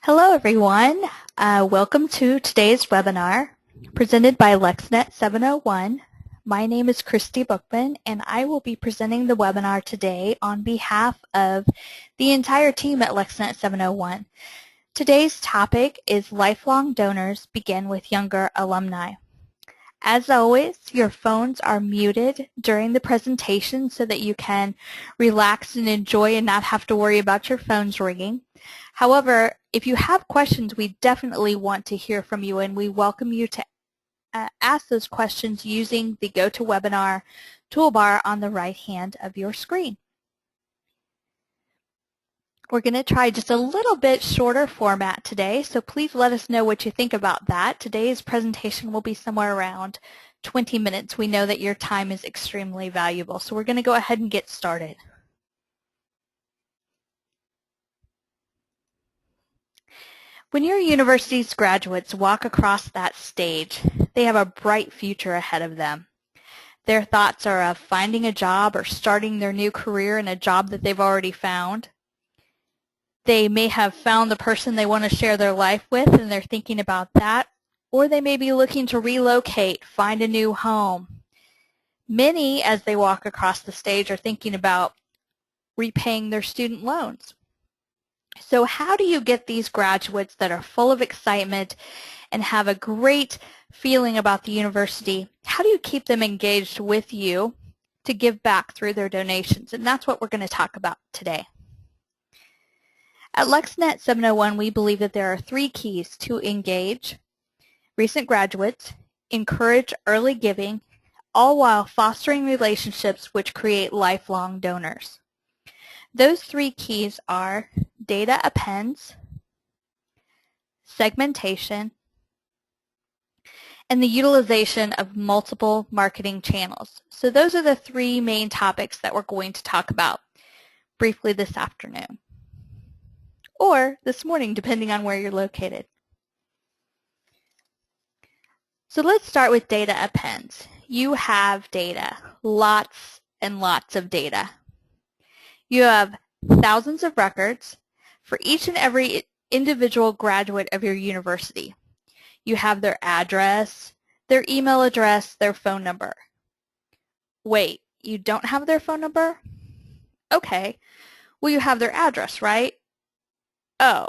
Hello everyone. Welcome to today's webinar presented by LexNet 701. My name is Christy Bookman and I will be presenting the webinar today on behalf of the entire team at LexNet 701. Today's topic is Lifelong Donors Begin with Younger Alumni. As always, your phones are muted during the presentation so that you can relax and enjoy and not have to worry about your phones ringing. However, if you have questions, we definitely want to hear from you, and we welcome you to ask those questions using the GoToWebinar toolbar on the right hand of your screen. We're going to try just a little bit shorter format today, so please let us know what you think about that. Today's presentation will be somewhere around 20 minutes. We know that your time is extremely valuable, so we're going to go ahead and get started. When your university's graduates walk across that stage, they have a bright future ahead of them. Their thoughts are of finding a job or starting their new career in a job that they've already found. They may have found the person they want to share their life with and they're thinking about that, or they may be looking to relocate, find a new home. Many, as they walk across the stage, are thinking about repaying their student loans. So how do you get these graduates that are full of excitement and have a great feeling about the university, how do you keep them engaged with you to give back through their donations? And that's what we're going to talk about today. At LexNet 701, we believe that there are 3 keys to engage recent graduates, encourage early giving, all while fostering relationships which create lifelong donors. Those 3 keys are data appends, segmentation, and the utilization of multiple marketing channels. So those are the 3 main topics that we're going to talk about briefly this afternoon, or this morning, depending on where you're located. So let's start with data appends. You have data, lots and lots of data. You have thousands of records for each and every individual graduate of your university. You have their address, their email address, their phone number. Wait, you don't have their phone number? Okay. Well, you have their address, right? Oh,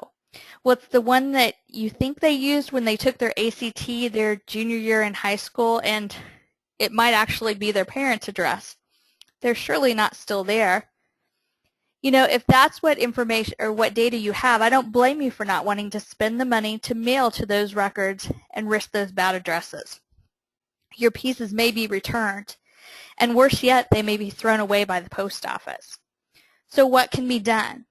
well, it's the one that you think they used when they took their ACT their junior year in high school, and it might actually be their parents' address. They're surely not still there. You know, if that's what information or what data you have, I don't blame you for not wanting to spend the money to mail to those records and risk those bad addresses. Your pieces may be returned, and worse yet, they may be thrown away by the post office. So what can be done?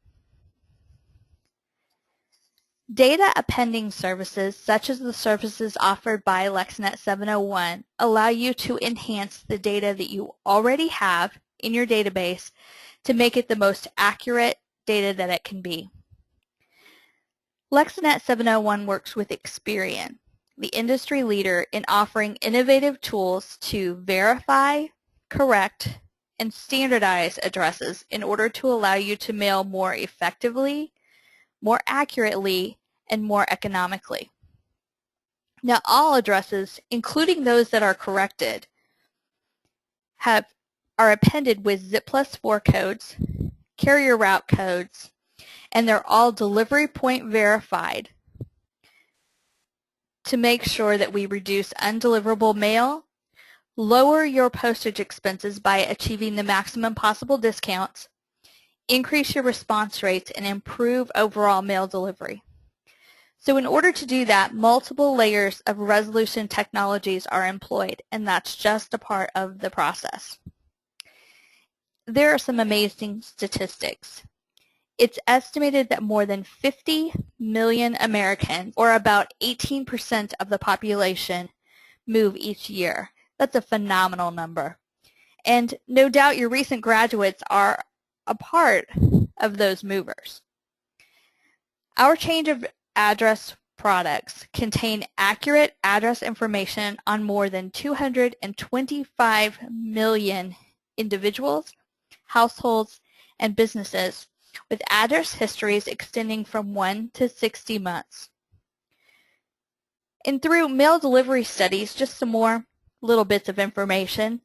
Data appending services, such as the services offered by LexNet 701, allow you to enhance the data that you already have in your database to make it the most accurate data that it can be. LexNet 701 works with Experian, the industry leader in offering innovative tools to verify, correct, and standardize addresses in order to allow you to mail more effectively, more accurately, and more economically. Now, all addresses, including those that are corrected, are appended with zip+4 codes, carrier route codes, and they're all delivery point verified to make sure that we reduce undeliverable mail, lower your postage expenses by achieving the maximum possible discounts, increase your response rates, and improve overall mail delivery. So in order to do that, multiple layers of resolution technologies are employed, and that's just a part of the process. There are some amazing statistics. It's estimated that more than 50 million Americans, or about 18% of the population, move each year. That's a phenomenal number. And no doubt your recent graduates are a part of those movers. Our change of address products contain accurate address information on more than 225 million individuals, households, and businesses with address histories extending from 1 to 60 months. And through mail delivery studies, just some more little bits of information,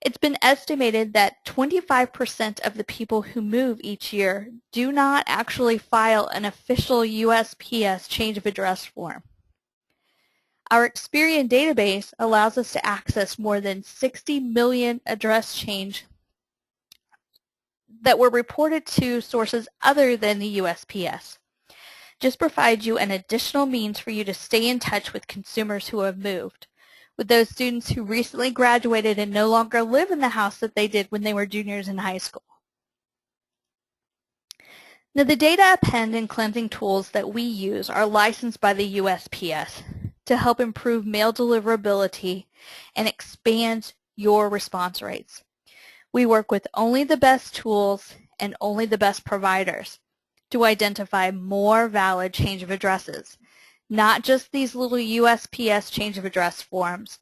it's been estimated that 25% of the people who move each year do not actually file an official USPS change of address form. Our Experian database allows us to access more than 60 million address change that were reported to sources other than the USPS. Just provide you an additional means for you to stay in touch with consumers who have moved, with those students who recently graduated and no longer live in the house that they did when they were juniors in high school. Now, the data append and cleansing tools that we use are licensed by the USPS to help improve mail deliverability and expand your response rates. We work with only the best tools and only the best providers to identify more valid change of addresses, not just these little USPS change of address forms,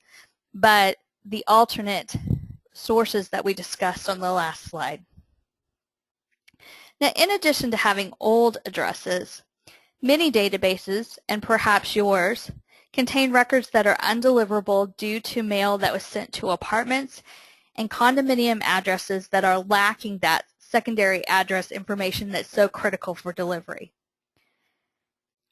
but the alternate sources that we discussed on the last slide. Now, in addition to having old addresses, many databases, and perhaps yours, contain records that are undeliverable due to mail that was sent to apartments and condominium addresses that are lacking that secondary address information that's so critical for delivery.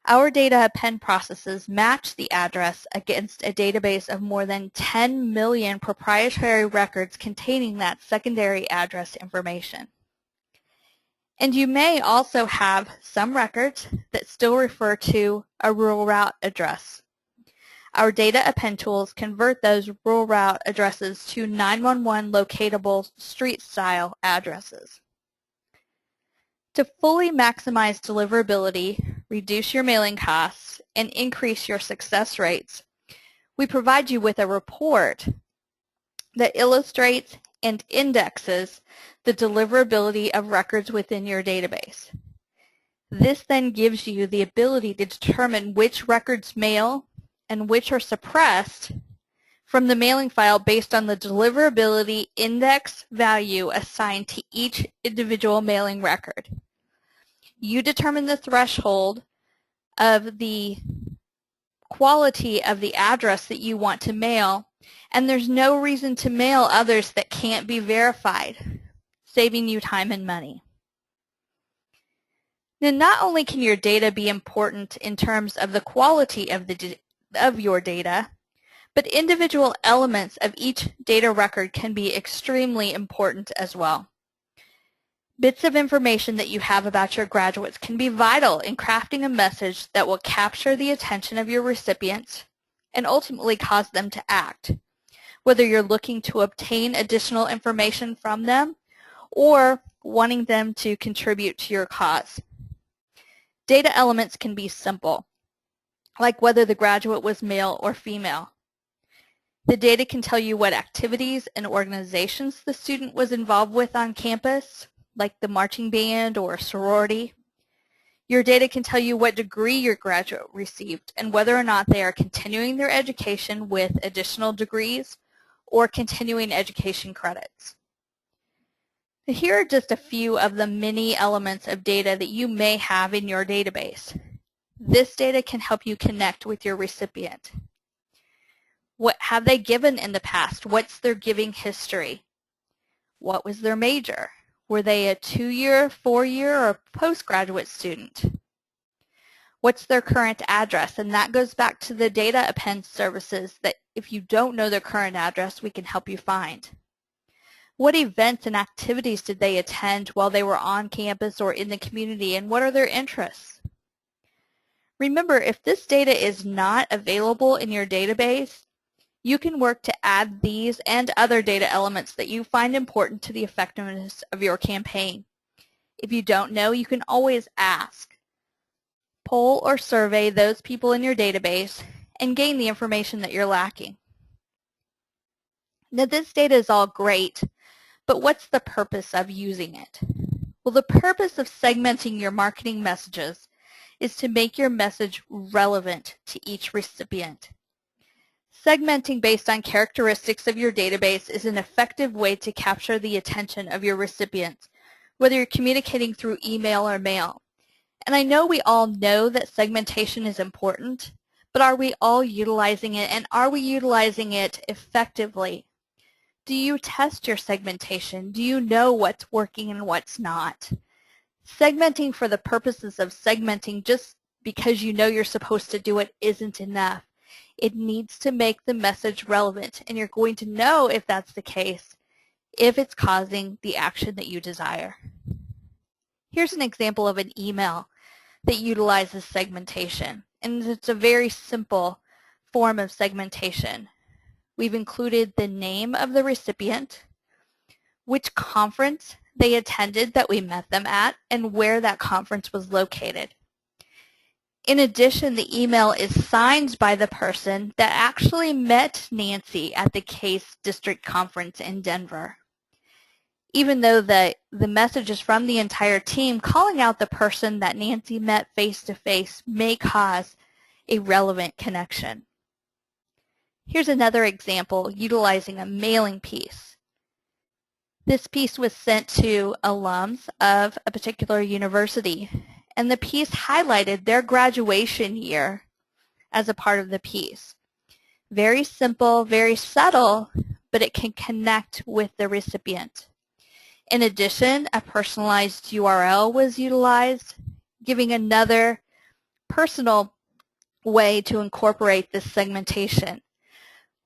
Our data append processes match the address against a database of more than 10 million proprietary records containing that secondary address information. And you may also have some records that still refer to a rural route address. Our data append tools convert those rural route addresses to 911 locatable street-style addresses. To fully maximize deliverability, reduce your mailing costs, and increase your success rates, we provide you with a report that illustrates and indexes the deliverability of records within your database. This then gives you the ability to determine which records mail and which are suppressed from the mailing file based on the deliverability index value assigned to each individual mailing record. You determine the threshold of the quality of the address that you want to mail, and there's no reason to mail others that can't be verified, saving you time and money. Now, not only can your data be important in terms of the quality of your data, but individual elements of each data record can be extremely important as well. Bits of information that you have about your graduates can be vital in crafting a message that will capture the attention of your recipients and ultimately cause them to act, whether you're looking to obtain additional information from them or wanting them to contribute to your cause. Data elements can be simple, like whether the graduate was male or female. The data can tell you what activities and organizations the student was involved with on campus, like the marching band or sorority. Your data can tell you what degree your graduate received and whether or not they are continuing their education with additional degrees or continuing education credits. Here are just a few of the many elements of data that you may have in your database. This data can help you connect with your recipient. What have they given in the past? What's their giving history? What was their major? Were they a 2-year, 4-year, or postgraduate student? What's their current address? And that goes back to the data append services that if you don't know their current address, we can help you find. What events and activities did they attend while they were on campus or in the community, and what are their interests? Remember, if this data is not available in your database, you can work to add these and other data elements that you find important to the effectiveness of your campaign. If you don't know, you can always ask. Poll or survey those people in your database and gain the information that you're lacking. Now, this data is all great, but what's the purpose of using it? Well, the purpose of segmenting your marketing messages is to make your message relevant to each recipient. Segmenting based on characteristics of your database is an effective way to capture the attention of your recipients whether you're communicating through email or mail. And I know we all know that segmentation is important, but are we all utilizing it, and are we utilizing it effectively? Do you test your segmentation? Do you know what's working and what's not? Segmenting for the purposes of segmenting just because you know you're supposed to do it isn't enough. It needs to make the message relevant, and you're going to know if that's the case, if it's causing the action that you desire. Here's an example of an email that utilizes segmentation, and it's a very simple form of segmentation. We've included the name of the recipient, which conference they attended that we met them at, and where that conference was located. In addition, the email is signed by the person that actually met Nancy at the Case District Conference in Denver. Even though the message is from the entire team, calling out the person that Nancy met face-to-face may cause a relevant connection. Here's another example utilizing a mailing piece. This piece was sent to alums of a particular university, and the piece highlighted their graduation year as a part of the piece. Very simple, very subtle, but it can connect with the recipient. In addition, a personalized URL was utilized, giving another personal way to incorporate this segmentation.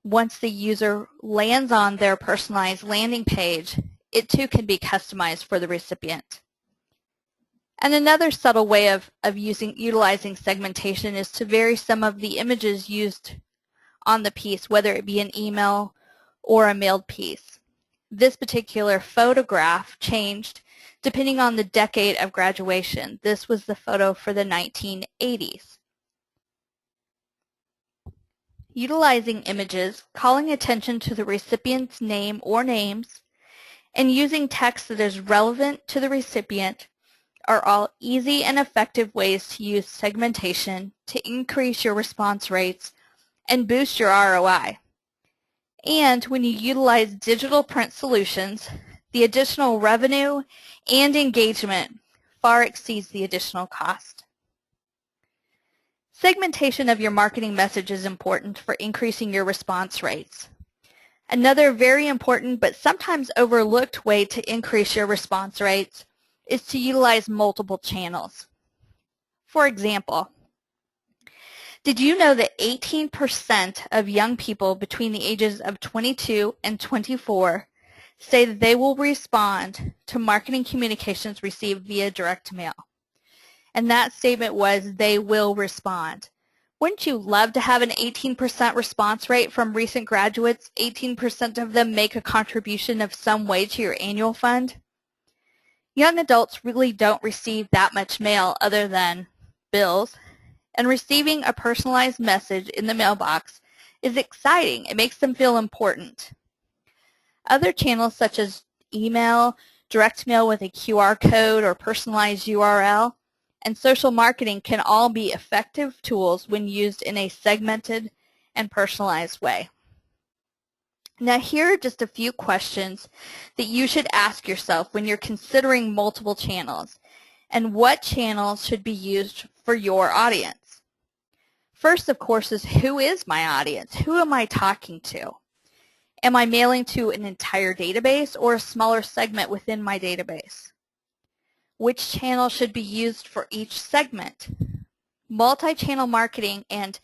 Once the user lands on their personalized landing page, it too can be customized for the recipient. And another subtle way of utilizing segmentation is to vary some of the images used on the piece, whether it be an email or a mailed piece. This particular photograph changed depending on the decade of graduation. This was the photo for the 1980s. Utilizing images, calling attention to the recipient's name or names, and using text that is relevant to the recipient are all easy and effective ways to use segmentation to increase your response rates and boost your ROI. And when you utilize digital print solutions, the additional revenue and engagement far exceeds the additional cost. Segmentation of your marketing message is important for increasing your response rates. Another very important but sometimes overlooked way to increase your response rates is to utilize multiple channels. For example, did you know that 18% of young people between the ages of 22 and 24 say that they will respond to marketing communications received via direct mail? And that statement was, they will respond. Wouldn't you love to have an 18% response rate from recent graduates? 18% of them make a contribution of some way to your annual fund. Young adults really don't receive that much mail other than bills, and receiving a personalized message in the mailbox is exciting. It makes them feel important. Other channels such as email, direct mail with a QR code or personalized URL, and social marketing can all be effective tools when used in a segmented and personalized way. Now, here are just a few questions that you should ask yourself when you're considering multiple channels and what channels should be used for your audience. First, of course, is who is my audience? Who am I talking to? Am I mailing to an entire database or a smaller segment within my database? Which channel should be used for each segment? Multi-channel marketing and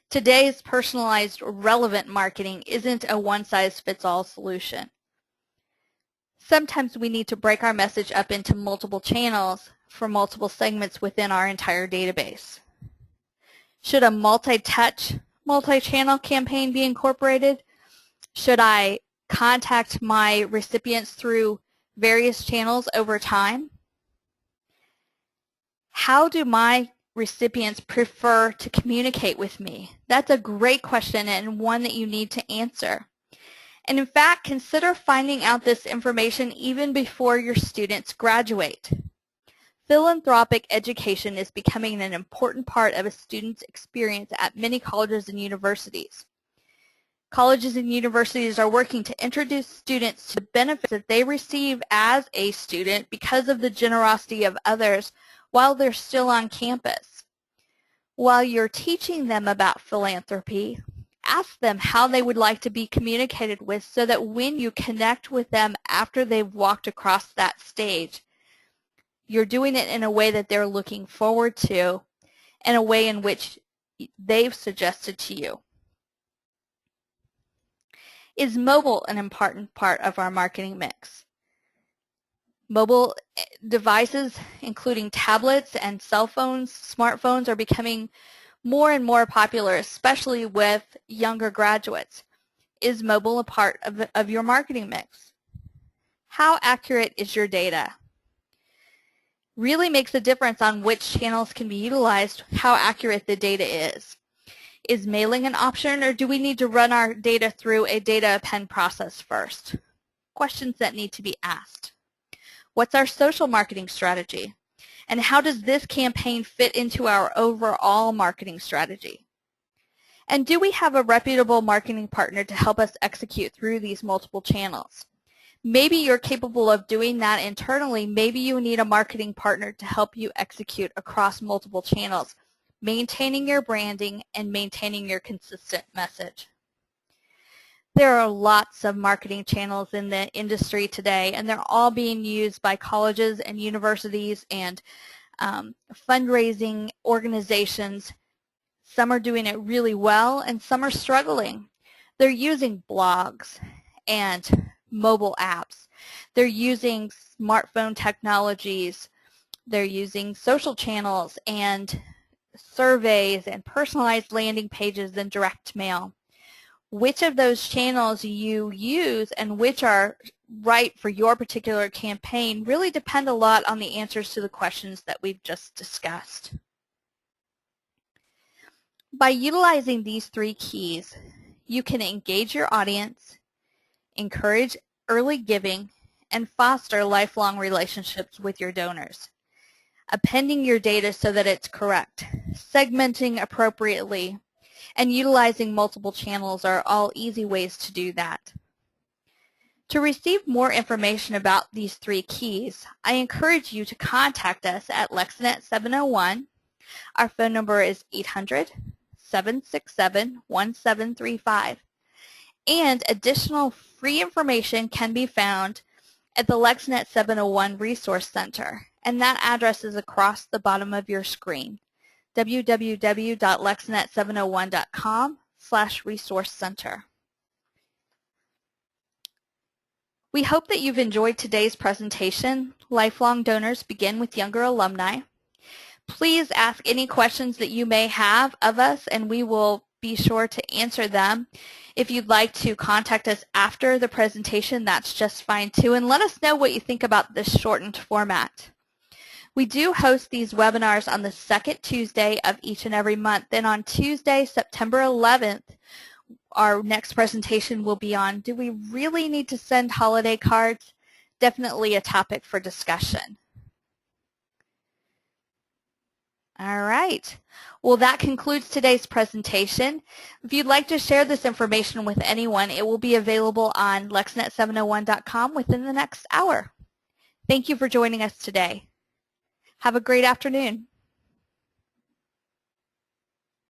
today's personalized relevant marketing isn't a one-size-fits-all solution. Sometimes we need to break our message up into multiple channels for multiple segments within our entire database. Should a multi-touch, multi-channel campaign be incorporated? Should I contact my recipients through various channels over time? How do my recipients prefer to communicate with me? That's a great question and one that you need to answer. And in fact, consider finding out this information even before your students graduate. Philanthropic education is becoming an important part of a student's experience at many colleges and universities. Colleges and universities are working to introduce students to the benefits that they receive as a student because of the generosity of others while they're still on campus. While you're teaching them about philanthropy, ask them how they would like to be communicated with so that when you connect with them after they've walked across that stage, you're doing it in a way that they're looking forward to and a way in which they've suggested to you. Is mobile an important part of our marketing mix? Mobile devices, including tablets and cell phones, smartphones, are becoming more and more popular, especially with younger graduates. Is mobile a part of your marketing mix? How accurate is your data? Really makes a difference on which channels can be utilized, how accurate the data is. Is mailing an option, or do we need to run our data through a data append process first? Questions that need to be asked. What's our social marketing strategy? And how does this campaign fit into our overall marketing strategy? And do we have a reputable marketing partner to help us execute through these multiple channels? Maybe you're capable of doing that internally. Maybe you need a marketing partner to help you execute across multiple channels, maintaining your branding and maintaining your consistent message. There are lots of marketing channels in the industry today, and they're all being used by colleges and universities and fundraising organizations. Some are doing it really well, and some are struggling. They're using blogs and mobile apps. They're using smartphone technologies. They're using social channels and surveys and personalized landing pages and direct mail. Which of those channels you use and which are right for your particular campaign really depend a lot on the answers to the questions that we've just discussed. By utilizing these 3 keys, you can engage your audience, encourage early giving, and foster lifelong relationships with your donors. Appending your data so that it's correct, segmenting appropriately, and utilizing multiple channels are all easy ways to do that. To receive more information about these 3 keys, I encourage you to contact us at LexNet 701. Our phone number is 800-767-1735. And additional free information can be found at the LexNet 701 Resource Center, and that address is across the bottom of your screen, www.lexnet701.com/resource center. We hope that you've enjoyed today's presentation, Lifelong Donors Begin with Younger Alumni. Please ask any questions that you may have of us, and we will be sure to answer them. If you'd like to contact us after the presentation, that's just fine too, and let us know what you think about this shortened format. We do host these webinars on the 2nd Tuesday of each and every month. Then on Tuesday, September 11th, our next presentation will be on, do we really need to send holiday cards? Definitely a topic for discussion. All right. Well, that concludes today's presentation. If you'd like to share this information with anyone, it will be available on lexnet701.com within the next hour. Thank you for joining us today. Have a great afternoon.